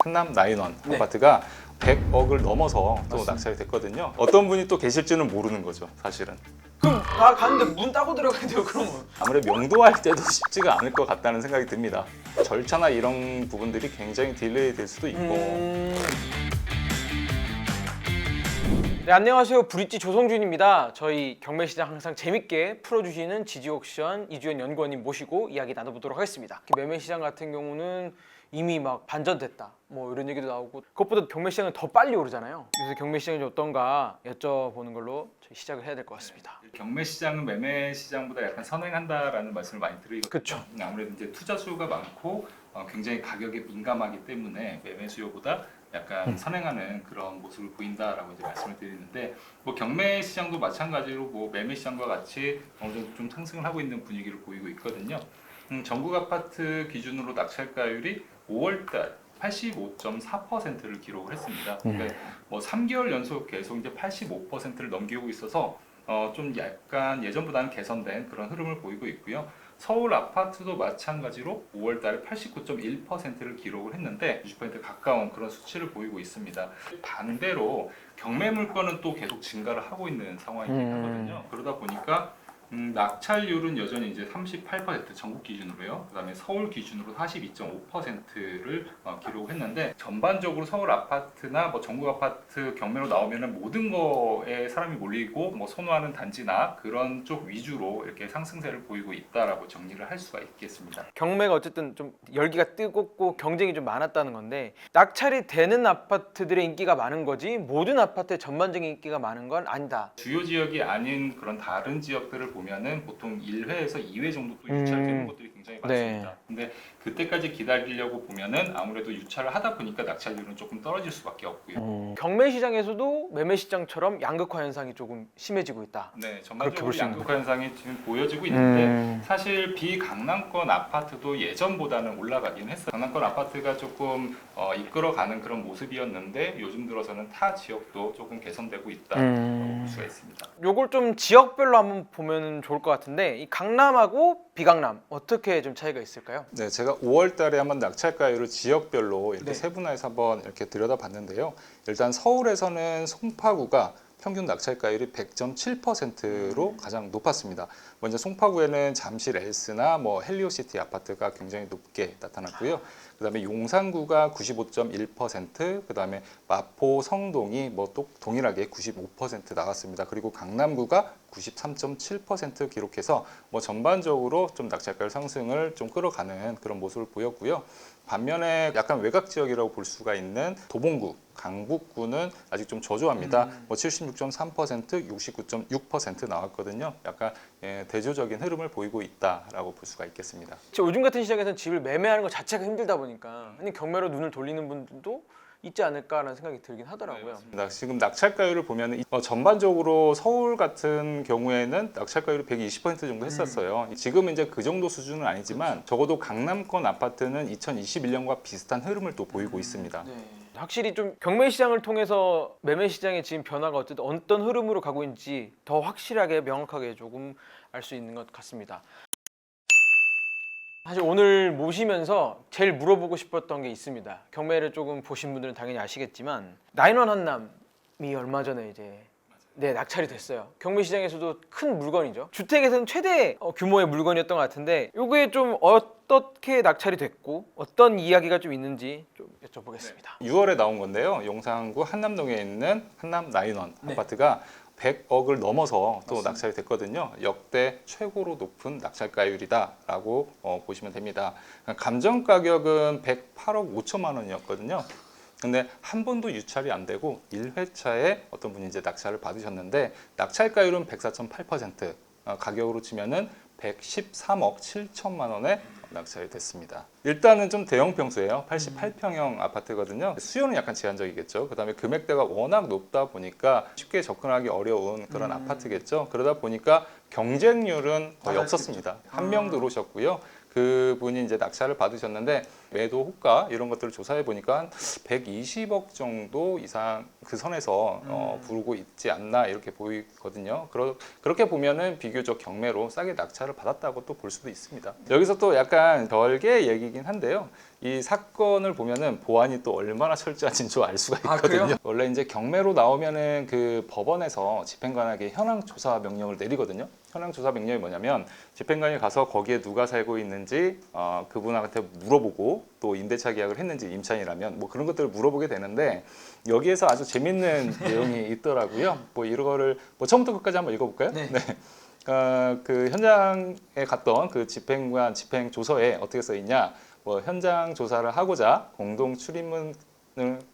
한남 나인원 네. 아파트가 100억을 넘어서 또 맞습니다. 낙찰이 됐거든요. 어떤 분이 또 계실지는 모르는 거죠, 사실은. 그럼 나 갔는데 문 따고 들어가야 돼요, 그러면. 아무래도 명도할 때도 쉽지가 않을 것 같다는 생각이 듭니다. 절차나 이런 부분들이 굉장히 딜레이 될 수도 있고. 네, 안녕하세요. 브릿지 조성준입니다. 저희 경매시장 항상 재밌게 풀어주시는 지지옥션 이주연 연구원님 모시고 이야기 나눠보도록 하겠습니다. 매매시장 같은 경우는 이미 막 반전됐다 뭐 이런 얘기도 나오고, 그것보다 경매시장은 더 빨리 오르잖아요. 그래서 경매시장이 어떤가 여쭤보는 걸로 저희 시작을 해야 될 것 같습니다. 경매 시장은 매매 시장보다 약간 선행한다라는 말씀을 많이 드리거든요. 그쵸. 아무래도 이제 투자 수가 많고 굉장히 가격에 민감하기 때문에 매매 수요보다 약간 선행하는 그런 모습을 보인다라고 이제 말씀을 드리는데, 뭐 경매 시장도 마찬가지로 뭐 매매 시장과 같이 어느 정도 좀 상승을 하고 있는 분위기를 보이고 있거든요. 전국 아파트 기준으로 낙찰가율이 5월달 85.4%를 기록을 했습니다. 그러니까 뭐 3개월 연속 계속 이제 85%를 넘기고 있어서 좀 약간 예전보다는 개선된 그런 흐름을 보이고 있고요. 서울 아파트도 마찬가지로 5월달에 89.1%를 기록을 했는데 90% 가까운 그런 수치를 보이고 있습니다. 반대로 경매 물건은 또 계속 증가를 하고 있는 상황이긴 하거든요. 그러다 보니까 낙찰률은 여전히 이제 38% 전국 기준으로요. 그다음에 서울 기준으로 42.5%를 기록했는데, 전반적으로 서울 아파트나 뭐 전국 아파트 경매로 나오면은 모든 거에 사람이 몰리고 뭐 선호하는 단지나 그런 쪽 위주로 이렇게 상승세를 보이고 있다라고 정리를 할 수가 있겠습니다. 경매가 어쨌든 좀 열기가 뜨겁고 경쟁이 좀 많았다는 건데, 낙찰이 되는 아파트들의 인기가 많은 거지 모든 아파트의 전반적인 인기가 많은 건 아니다. 주요 지역이 아닌 그런 다른 지역들을 보면은 보통 1회에서 2회 정도 또 유찰되는 곳들이 굉장히 많습니다. 근데 그때까지 기다리려고 보면은 아무래도 유찰을 하다 보니까 낙찰률은 조금 떨어질 수밖에 없고요. 경매 시장에서도 매매 시장처럼 양극화 현상이 조금 심해지고 있다. 네, 그렇게 볼 전반적으로 수 있는 양극화 현상이 지금 보여지고 있는데, 사실 비강남권 아파트도 예전보다는 올라가긴 했어요. 강남권 아파트가 조금 이끌어가는 그런 모습이었는데 요즘 들어서는 타 지역도 조금 개선되고 있다고 볼 수가 있습니다. 요걸 좀 지역별로 한번 보면 좋을 것 같은데, 이 강남하고 비강남 어떻게 좀 차이가 있을까요? 네, 제가 5월달에 한번 낙찰가율을 지역별로 이렇게 네. 세분화해서 한번 이렇게 들여다봤는데요. 일단 서울에서는 송파구가 평균 낙찰가율이 100.7%로 가장 높았습니다. 먼저 송파구에는 잠실 엘스나 뭐 헬리오시티 아파트가 굉장히 높게 나타났고요. 그다음에 용산구가 95.1%, 그다음에 마포, 성동이 뭐 또 동일하게 95% 나갔습니다. 그리고 강남구가 93.7% 기록해서 뭐 전반적으로 좀 낙찰가율 상승을 좀 끌어가는 그런 모습을 보였고요. 반면에 약간 외곽 지역이라고 볼 수가 있는 도봉구, 강북구는 아직 좀 저조합니다. 뭐 76.3%, 69.6% 나왔거든요. 약간 대조적인 흐름을 보이고 있다라고 볼 수가 있겠습니다. 요즘 같은 시장에서는 집을 매매하는 것 자체가 힘들다 보니까 아니 경매로 눈을 돌리는 분들도 있지 않을까라는 생각이 들긴 하더라고요. 지금 낙찰가율을 보면 전반적으로 서울 같은 경우에는 낙찰가율이 120% 정도 했었어요. 지금은 이제 그 정도 수준은 아니지만 적어도 강남권 아파트는 2021년과 비슷한 흐름을 또 보이고 있습니다. 네. 확실히 좀 경매 시장을 통해서 매매 시장의 지금 변화가 어떤 흐름으로 가고 있는지 더 확실하게 명확하게 조금 알 수 있는 것 같습니다. 사실 오늘 모시면서 제일 물어보고 싶었던 게 있습니다. 경매를 조금 보신 분들은 당연히 아시겠지만 나인원 한남이 얼마 전에 이제 낙찰이 됐어요. 경매 시장에서도 큰 물건이죠. 주택에서는 최대 규모의 물건이었던 것 같은데, 이게 좀 어떻게 낙찰이 됐고 어떤 이야기가 좀 있는지 좀 여쭤보겠습니다. 6월에 나온 건데요. 용산구 한남동에 있는 한남 나인원 아파트가 100억을 넘어서 또 낙찰이 됐거든요. 역대 최고로 높은 낙찰가율이다라고 보시면 됩니다. 감정 가격은 108억 5천만 원이었거든요. 근데 한 번도 유찰이 안 되고 1회차에 어떤 분이 이제 낙찰을 받으셨는데, 낙찰가율은 104.8%, 가격으로 치면은 113억 7천만 원에 낙찰이 됐습니다. 일단은 좀 대형 평수예요. 88평형 아파트거든요. 수요는 약간 제한적이겠죠. 그다음에 금액대가 워낙 높다 보니까 쉽게 접근하기 어려운 그런 아파트겠죠. 그러다 보니까 경쟁률은 거의 없었습니다. 한 명 들어오셨고요. 그분이 이제 낙찰을 받으셨는데 매도 호가 이런 것들을 조사해 보니까 한 120억 정도 이상 그 선에서 부르고 있지 않나 이렇게 보이거든요. 그렇게 보면은 비교적 경매로 싸게 낙찰을 받았다고 또 볼 수도 있습니다. 여기서 또 약간 별개 얘기긴 한데요. 이 사건을 보면은 보안이 또 얼마나 철저한지 좀 알 수가 있거든요. 그래요? 원래 이제 경매로 나오면은 그 법원에서 집행관에게 현황 조사 명령을 내리거든요. 현황 조사 명령이 뭐냐면 집행관이 가서 거기에 누가 살고 있는지 그분한테 물어보고 또 임대차 계약을 했는지 임차인이라면 뭐 그런 것들을 물어보게 되는데 여기에서 아주 재밌는 내용이 있더라고요. 뭐 이거를 뭐 처음부터 끝까지 한번 읽어볼까요? 네. 그 현장에 갔던 그 집행관 집행 조서에 어떻게 써 있냐? 뭐 현장 조사를 하고자 공동 출입문을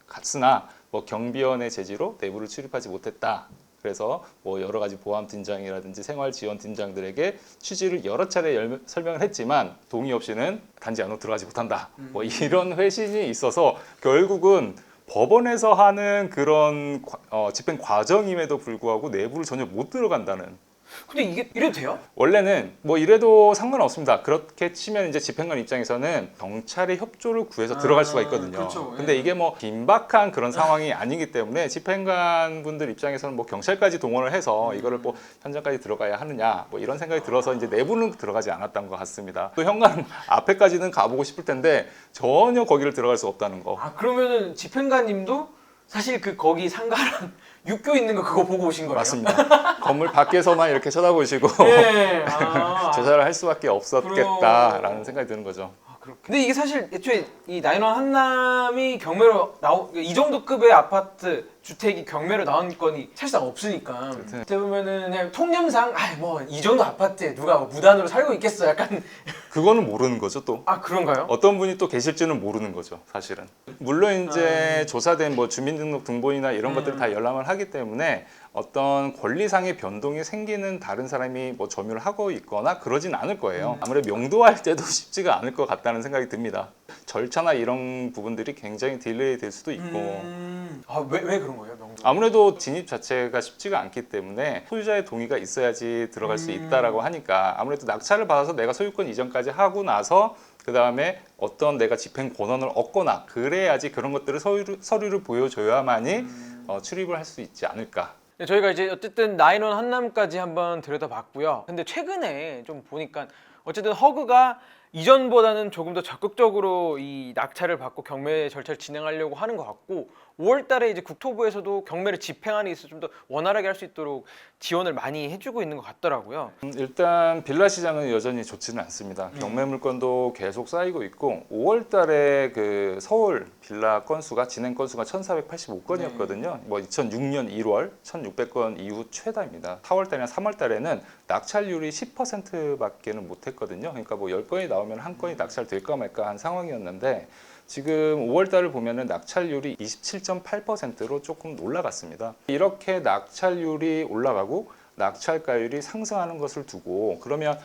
갔으나 뭐 경비원의 제지로 내부를 출입하지 못했다. 그래서 뭐 여러 가지 보안 팀장이라든지 생활 지원 팀장들에게 취지를 여러 차례 설명을 했지만 동의 없이는 단지 안으로 들어가지 못한다. 뭐 이런 회신이 있어서 결국은 법원에서 하는 그런 집행 과정임에도 불구하고 내부를 전혀 못 들어간다는. 근데 이게 이래도 돼요? 원래는 뭐 이래도 상관없습니다. 그렇게 치면 이제 집행관 입장에서는 경찰의 협조를 구해서 들어갈 수가 있거든요. 그렇죠. 예. 근데 이게 뭐 긴박한 그런 상황이 아니기 때문에 집행관 분들 입장에서는 뭐 경찰까지 동원을 해서 이거를 뭐 현장까지 들어가야 하느냐 뭐 이런 생각이 들어서 이제 내부는 들어가지 않았던 것 같습니다. 또 현관 앞에까지는 가보고 싶을 텐데 전혀 거기를 들어갈 수 없다는 거. 그러면은 집행관님도 사실 그 거기 상가랑 육교 있는 거 그거 보고 오신 거예요? 맞습니다. 건물 밖에서만 이렇게 쳐다보시고 네. 조사를 할 수밖에 없었겠다라는 생각이 드는 거죠. 근데 이게 사실 애초에 이 나인원 한남이 경매로 이 정도 급의 아파트 주택이 경매로 나온 건이 사실상 없으니까 어떻게 보면은 그냥 통념상 뭐 이 정도 아파트에 누가 뭐 무단으로 살고 있겠어 약간 그거는 모르는 거죠 또. 그런가요? 어떤 분이 또 계실지는 모르는 거죠 사실은. 물론 이제 조사된 뭐 주민등록 등본이나 이런 것들을 다 열람을 하기 때문에 어떤 권리상의 변동이 생기는 다른 사람이 뭐 점유를 하고 있거나 그러진 않을 거예요. 아무래도 명도할 때도 쉽지가 않을 것 같다는 생각이 듭니다. 절차나 이런 부분들이 굉장히 딜레이 될 수도 있고 왜 그런 거예요, 명도? 아무래도 진입 자체가 쉽지가 않기 때문에 소유자의 동의가 있어야지 들어갈 수 있다라고 하니까 아무래도 낙찰을 받아서 내가 소유권 이전까지 하고 나서 그 다음에 어떤 내가 집행 권한을 얻거나 그래야지 그런 것들을 서류를 보여줘야만이 출입을 할 수 있지 않을까. 네, 저희가 이제 어쨌든 나인원 한남까지 한번 들여다봤고요. 근데 최근에 좀 보니까 어쨌든 허그가 이전보다는 조금 더 적극적으로 이 낙찰을 받고 경매 절차를 진행하려고 하는 것 같고 5월달에 이제 국토부에서도 경매를 집행하는 데 있어서 좀 더 원활하게 할 수 있도록 지원을 많이 해주고 있는 것 같더라고요. 일단 빌라 시장은 여전히 좋지는 않습니다. 경매 물건도 계속 쌓이고 있고 5월달에 그 서울 빌라 건수가 진행 건수가 1,485건이었거든요. 뭐 2006년 1월 1,600건 이후 최다입니다. 4월달이나 3월달에는 낙찰률이 10%밖에는 못했거든요. 그러니까 뭐 10건이 나오면 한 건이 낙찰될까 말까 한 상황이었는데 지금 5월달을 보면은 낙찰률이 27.8%로 조금 올라갔습니다. 이렇게 낙찰률이 올라가고 낙찰가율이 상승하는 것을 두고 그러면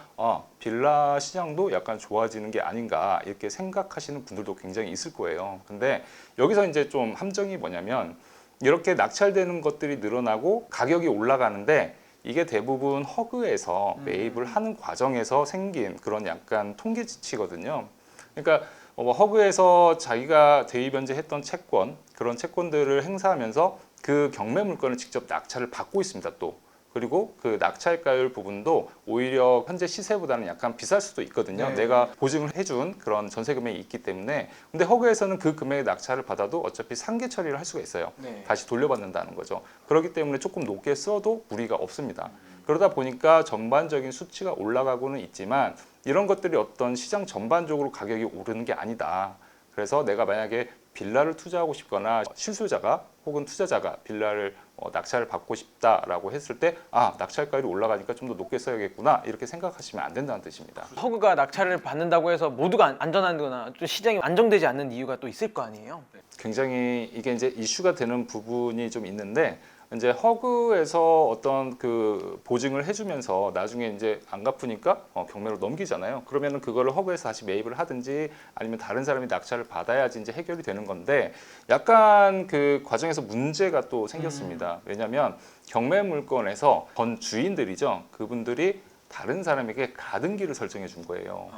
빌라 시장도 약간 좋아지는 게 아닌가 이렇게 생각하시는 분들도 굉장히 있을 거예요. 근데 여기서 이제 좀 함정이 뭐냐면 이렇게 낙찰되는 것들이 늘어나고 가격이 올라가는데 이게 대부분 허그에서 매입을 하는 과정에서 생긴 그런 약간 통계치거든요. 그러니까 허그에서 자기가 대의변제했던 채권 그런 채권들을 행사하면서 그 경매 물건을 직접 낙찰을 받고 있습니다. 또 그리고 그 낙찰가율 부분도 오히려 현재 시세보다는 약간 비쌀 수도 있거든요. 네. 내가 보증을 해준 그런 전세 금액이 있기 때문에 근데 허그에서는 그 금액의 낙찰을 받아도 어차피 상계 처리를 할 수가 있어요. 네. 다시 돌려받는다는 거죠. 그렇기 때문에 조금 높게 써도 무리가 없습니다. 그러다 보니까 전반적인 수치가 올라가고는 있지만 이런 것들이 어떤 시장 전반적으로 가격이 오르는 게 아니다. 그래서 내가 만약에 빌라를 투자하고 싶거나 실소유자가 혹은 투자자가 빌라를 낙찰을 받고 싶다라고 했을 때 낙찰가율이 올라가니까 좀 더 높게 써야겠구나 이렇게 생각하시면 안 된다는 뜻입니다. 허그가 낙찰을 받는다고 해서 모두가 안전하거나 또 시장이 안정되지 않는 이유가 또 있을 거 아니에요? 굉장히 이게 이제 이슈가 되는 부분이 좀 있는데 이제 허그에서 어떤 그 보증을 해주면서 나중에 이제 안 갚으니까 경매로 넘기잖아요. 그러면은 그거를 허그에서 다시 매입을 하든지 아니면 다른 사람이 낙찰을 받아야지 이제 해결이 되는 건데 약간 그 과정에서 문제가 또 생겼습니다. 왜냐하면 경매 물건에서 전 주인들이죠. 그분들이 다른 사람에게 가등기를 설정해 준 거예요.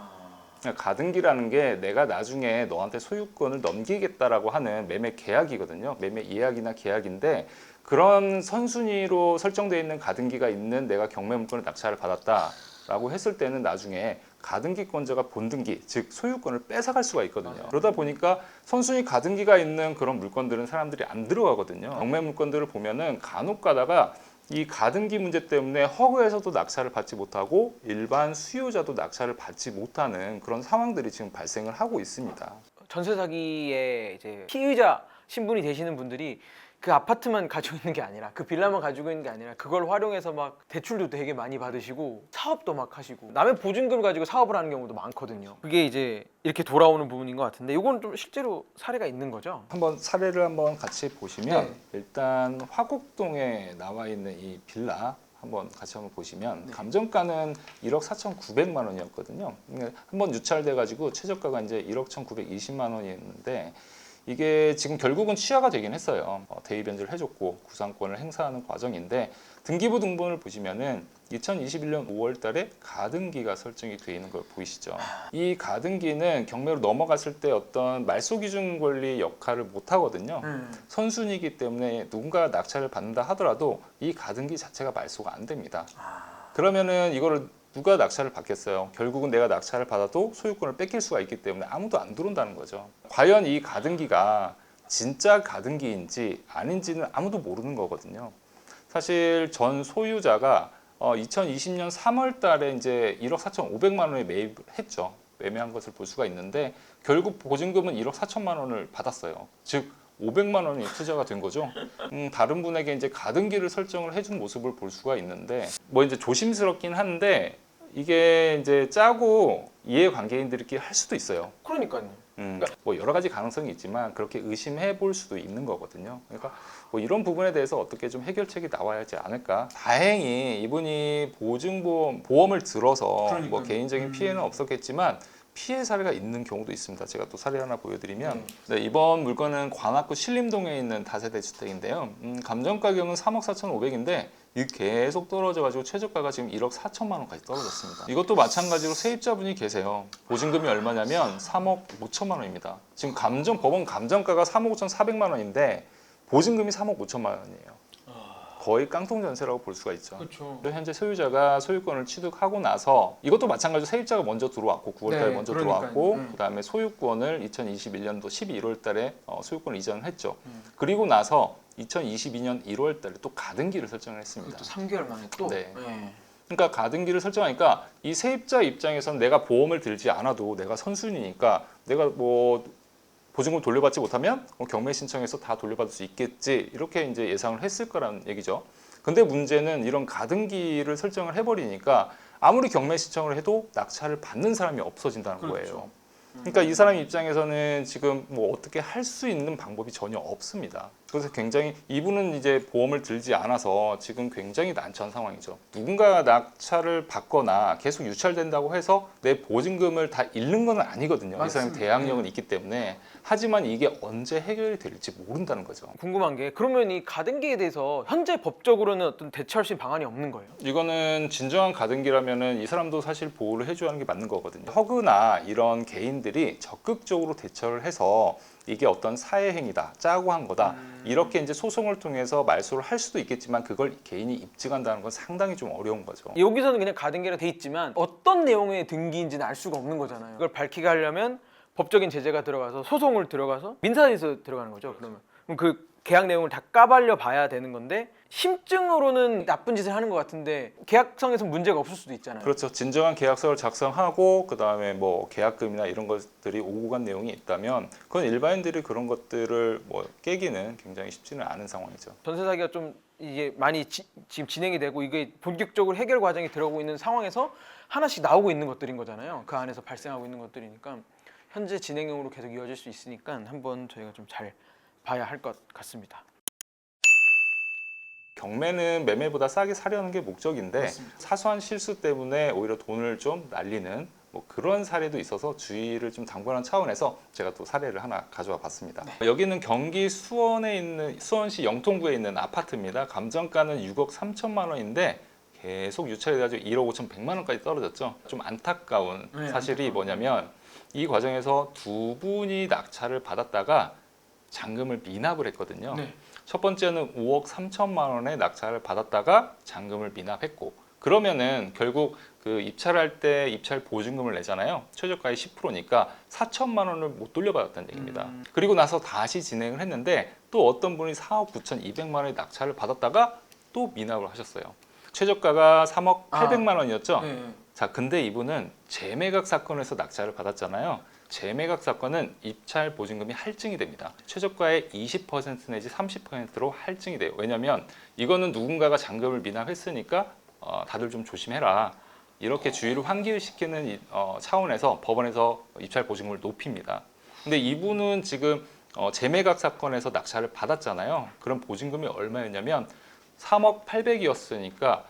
가등기라는 게 내가 나중에 너한테 소유권을 넘기겠다라고 하는 매매 계약이거든요. 매매 예약이나 계약인데 그런 선순위로 설정되어 있는 가등기가 있는 내가 경매 물건을 낙찰을 받았다라고 했을 때는 나중에 가등기권자가 본등기, 즉 소유권을 뺏어갈 수가 있거든요. 맞아요. 그러다 보니까 선순위 가등기가 있는 그런 물건들은 사람들이 안 들어가거든요. 경매 물건들을 보면은 간혹 가다가 이 가등기 문제 때문에 허그에서도 낙찰을 받지 못하고 일반 수요자도 낙찰을 받지 못하는 그런 상황들이 지금 발생을 하고 있습니다. 전세 사기의 이제 피의자 신분이 되시는 분들이 그 아파트만 가지고 있는 게 아니라 그 빌라만 가지고 있는 게 아니라 그걸 활용해서 막 대출도 되게 많이 받으시고 사업도 막 하시고 남의 보증금을 가지고 사업을 하는 경우도 많거든요. 그게 이제 이렇게 돌아오는 부분인 것 같은데 이건 좀 실제로 사례가 있는 거죠? 한번 사례를 한번 같이 보시면 네. 일단 화곡동에 나와 있는 이 빌라 같이 한번 보시면 네. 감정가는 1억 4,900만 원이었거든요. 한번 유찰돼 가지고 최저가가 이제 1억 1,920만 원이었는데 이게 지금 결국은 취하가 되긴 했어요. 대의 변제를 해줬고 구상권을 행사하는 과정인데 등기부 등본을 보시면은 2021년 5월 달에 가등기가 설정이 되어 있는 걸 보이시죠? 이 가등기는 경매로 넘어갔을 때 어떤 말소 기준 권리 역할을 못 하거든요. 선순위이기 때문에 누군가 낙찰을 받는다 하더라도 이 가등기 자체가 말소가 안 됩니다. 그러면은 이거를 누가 낙찰을 받겠어요? 결국은 내가 낙찰을 받아도 소유권을 뺏길 수가 있기 때문에 아무도 안 들어온다는 거죠. 과연 이 가등기가 진짜 가등기인지 아닌지는 아무도 모르는 거거든요. 사실 전 소유자가 2020년 3월 달에 이제 1억 4,500만 원에 매입했죠. 매매한 것을 볼 수가 있는데 결국 보증금은 1억 4천만 원을 받았어요. 즉 500만 원이 투자가 된 거죠. 다른 분에게 이제 가등기를 설정을 해준 모습을 볼 수가 있는데 뭐 이제 조심스럽긴 한데 이게 이제 짜고 이해관계인들끼리 할 수도 있어요. 그러니까요. 뭐 여러 가지 가능성이 있지만 그렇게 의심해 볼 수도 있는 거거든요. 그러니까 뭐 이런 부분에 대해서 어떻게 좀 해결책이 나와야 하지 않을까. 다행히 이분이 보험을 들어서 그러니까요. 뭐 개인적인 피해는 없었겠지만 피해 사례가 있는 경우도 있습니다. 제가 또 사례 하나 보여드리면 네, 이번 물건은 관악구 신림동에 있는 다세대 주택인데요. 감정 가격은 3억 4,500인데 이 계속 떨어져가지고 최저가가 지금 1억 4천만 원까지 떨어졌습니다. 이것도 마찬가지로 세입자분이 계세요. 보증금이 얼마냐면 3억 5천만 원입니다. 지금 법원 감정가가 3억 5천4백만 원인데 보증금이 3억 5천만 원이에요. 거의 깡통 전세라고 볼 수가 있죠. 그렇죠. 현재 소유자가 소유권을 취득하고 나서 이것도 마찬가지로 세입자가 먼저 들어왔고 9월달에 네, 먼저 그러니까요. 들어왔고 그다음에 소유권을 2021년도 12월달에 소유권을 이전을 했죠. 그리고 나서 2022년 1월달에 또 가등기를 설정을 했습니다. 또 3개월 만에 또. 네. 그러니까 가등기를 설정하니까 이 세입자 입장에서는 내가 보험을 들지 않아도 내가 선순위니까 내가 뭐 보증금 돌려받지 못하면 경매 신청해서 다 돌려받을 수 있겠지 이렇게 이제 예상을 했을 거라는 얘기죠. 근데 문제는 이런 가등기를 설정을 해버리니까 아무리 경매 신청을 해도 낙찰을 받는 사람이 없어진다는 거예요. 그러니까 이 사람 입장에서는 지금 뭐 어떻게 할 수 있는 방법이 전혀 없습니다. 그래서 굉장히 이분은 이제 보험을 들지 않아서 지금 굉장히 난처한 상황이죠. 누군가 낙찰을 받거나 계속 유찰된다고 해서 내 보증금을 다 잃는 건 아니거든요. 맞습니다. 이 사람이 대항력은 있기 때문에 하지만 이게 언제 해결이 될지 모른다는 거죠. 궁금한 게 그러면 이 가등기에 대해서 현재 법적으로는 어떤 대처할 수 있는 방안이 없는 거예요? 이거는 진정한 가등기라면은 이 사람도 사실 보호를 해줘야 하는 게 맞는 거거든요. 허그나 이런 개인들이 적극적으로 대처를 해서 이게 어떤 사회 행위다, 짜고 한 거다 이렇게 이제 소송을 통해서 말소를 할 수도 있겠지만 그걸 개인이 입증한다는 건 상당히 좀 어려운 거죠. 여기서는 그냥 가등기라 돼 있지만 어떤 내용의 등기인지는 알 수가 없는 거잖아요. 그걸 밝히게 하려면 법적인 제재가 들어가서 소송을 들어가서 민사에서 들어가는 거죠. 그럼 그 계약 내용을 다 까발려 봐야 되는 건데 심증으로는 나쁜 짓을 하는 것 같은데 계약성에서 문제가 없을 수도 있잖아요. 그렇죠. 진정한 계약서를 작성하고 그 다음에 뭐 계약금이나 이런 것들이 오고 간 내용이 있다면 그건 일반인들이 그런 것들을 뭐 깨기는 굉장히 쉽지는 않은 상황이죠. 전세 사기가 좀 이게 많이 지금 진행이 되고 이게 본격적으로 해결 과정이 들어가고 있는 상황에서 하나씩 나오고 있는 것들인 거잖아요. 그 안에서 발생하고 있는 것들이니까 현재 진행형으로 계속 이어질 수 있으니까 한번 저희가 좀 잘 봐야 할 것 같습니다. 경매는 매매보다 싸게 사려는 게 목적인데 맞습니다. 사소한 실수 때문에 오히려 돈을 좀 날리는 뭐 그런 사례도 있어서 주의를 좀 당부하는 차원에서 제가 또 사례를 하나 가져와 봤습니다. 여기는 경기 수원에 있는 수원시 영통구에 있는 아파트입니다. 감정가는 6억 3천만 원인데 계속 유찰이 돼가지고 1억 5,100만 원까지 떨어졌죠. 좀 안타까운 네, 사실이 뭐냐면 이 과정에서 두 분이 낙찰을 받았다가 잔금을 미납을 했거든요. 네. 첫 번째는 5억 3천만 원의 낙찰을 받았다가 잔금을 미납했고, 그러면은 결국 그 입찰할 때 입찰 보증금을 내잖아요. 최저가의 10%니까 4천만 원을 못 돌려받았다는 얘기입니다. 그리고 나서 다시 진행을 했는데 또 어떤 분이 4억 9,200만 원의 낙찰을 받았다가 또 미납을 하셨어요. 최저가가 3억 800만 원이었죠. 네. 자, 근데 이분은 재매각 사건에서 낙찰을 받았잖아요. 재매각 사건은 입찰 보증금이 할증이 됩니다. 최저가의 20% 내지 30%로 할증이 돼요. 왜냐하면 이거는 누군가가 잔금을 미납했으니까 다들 좀 조심해라. 이렇게 주의를 환기시키는 차원에서 법원에서 입찰 보증금을 높입니다. 근데 이분은 지금 재매각 사건에서 낙찰을 받았잖아요. 그럼 보증금이 얼마였냐면 3억 800이었으니까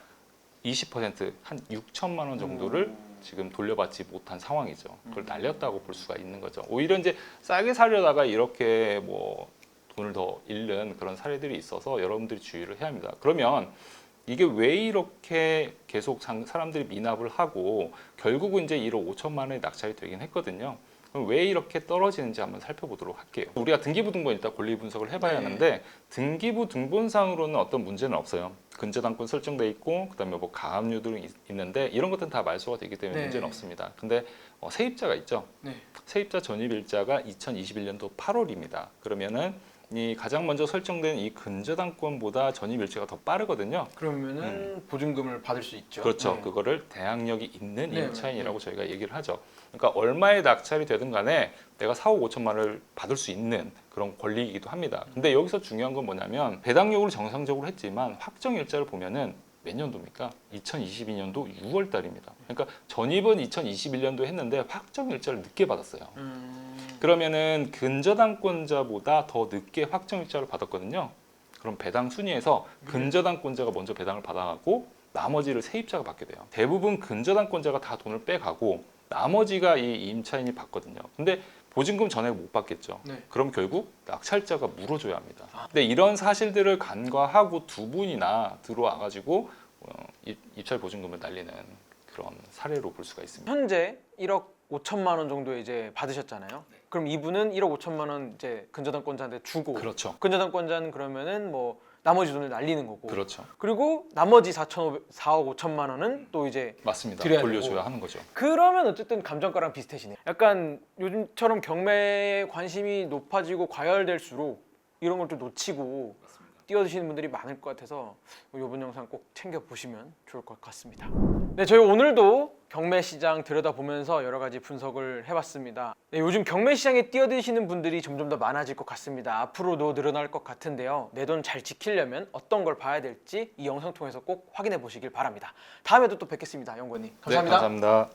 20%한 6천만 원 정도를 지금 돌려받지 못한 상황이죠. 그걸 날렸다고 볼 수가 있는 거죠. 오히려 이제 싸게 사려다가 이렇게 뭐 돈을 더 잃는 그런 사례들이 있어서 여러분들이 주의를 해야 합니다. 그러면 이게 왜 이렇게 계속 사람들이 미납을 하고 결국은 이제 1억 5천만 원에 낙찰이 되긴 했거든요. 그럼 왜 이렇게 떨어지는지 한번 살펴보도록 할게요. 우리가 등기부등본 일단 권리 분석을 해봐야 하는데 등기부 등본상으로는 어떤 문제는 없어요. 근저당권 설정돼 있고 그다음에 뭐 가압류 등이 있는데 이런 것들은 다 말소가 되기 때문에 네. 문제는 없습니다. 근데 세입자가 있죠. 네. 세입자 전입일자가 2021년도 8월입니다. 그러면은 이 가장 먼저 설정된 이 근저당권보다 전입일자가 더 빠르거든요. 그러면은 보증금을 받을 수 있죠. 그렇죠. 네. 그거를 대항력이 있는 네, 임차인이라고 저희가 얘기를 하죠. 그러니까 얼마의 낙찰이 되든 간에 내가 4억 5천만 원을 받을 수 있는 그런 권리이기도 합니다. 근데 여기서 중요한 건 뭐냐면 배당력을 정상적으로 했지만 확정일자를 보면은 몇 년도입니까? 2022년도 6월 달입니다. 그러니까 전입은 2021년도에 했는데 확정일자를 늦게 받았어요. 그러면은 근저당권자보다 더 늦게 확정일자를 받았거든요. 그럼 배당 순위에서 근저당권자가 먼저 배당을 받아가고 나머지를 세입자가 받게 돼요. 대부분 근저당권자가 다 돈을 빼가고 나머지가 이 임차인이 받거든요. 근데 보증금 전액 못 받겠죠. 네. 그럼 결국 낙찰자가 물어줘야 합니다. 근데 이런 사실들을 간과하고 두 분이나 들어와가지고 입찰 보증금을 날리는 그런 사례로 볼 수가 있습니다. 현재 1억 5천만 원 정도 이제 받으셨잖아요. 그럼 이분은 1억 5천만 원 이제 근저당권자한테 주고 그렇죠. 근저당권자는 그러면은 뭐 나머지 돈을 날리는 거고. 그렇죠. 그리고 나머지 4억 5천만 원은 또 이제 맞습니다. 드려야 돌려줘야 되고. 하는 거죠. 그러면 어쨌든 감정가랑 비슷해지네. 약간 요즘처럼 경매에 관심이 높아지고 과열될수록 이런 걸 좀 놓치고 뛰어드시는 분들이 많을 것 같아서 이번 영상 꼭 챙겨보시면 좋을 것 같습니다. 네, 저희 오늘도 경매 시장 들여다보면서 여러 가지 분석을 해봤습니다. 네, 요즘 경매 시장에 뛰어드시는 분들이 점점 더 많아질 것 같습니다. 앞으로도 늘어날 것 같은데요. 내 돈 잘 지키려면 어떤 걸 봐야 될지 이 영상 통해서 꼭 확인해 보시길 바랍니다. 다음에도 또 뵙겠습니다, 연구원님. 감사합니다. 네, 감사합니다.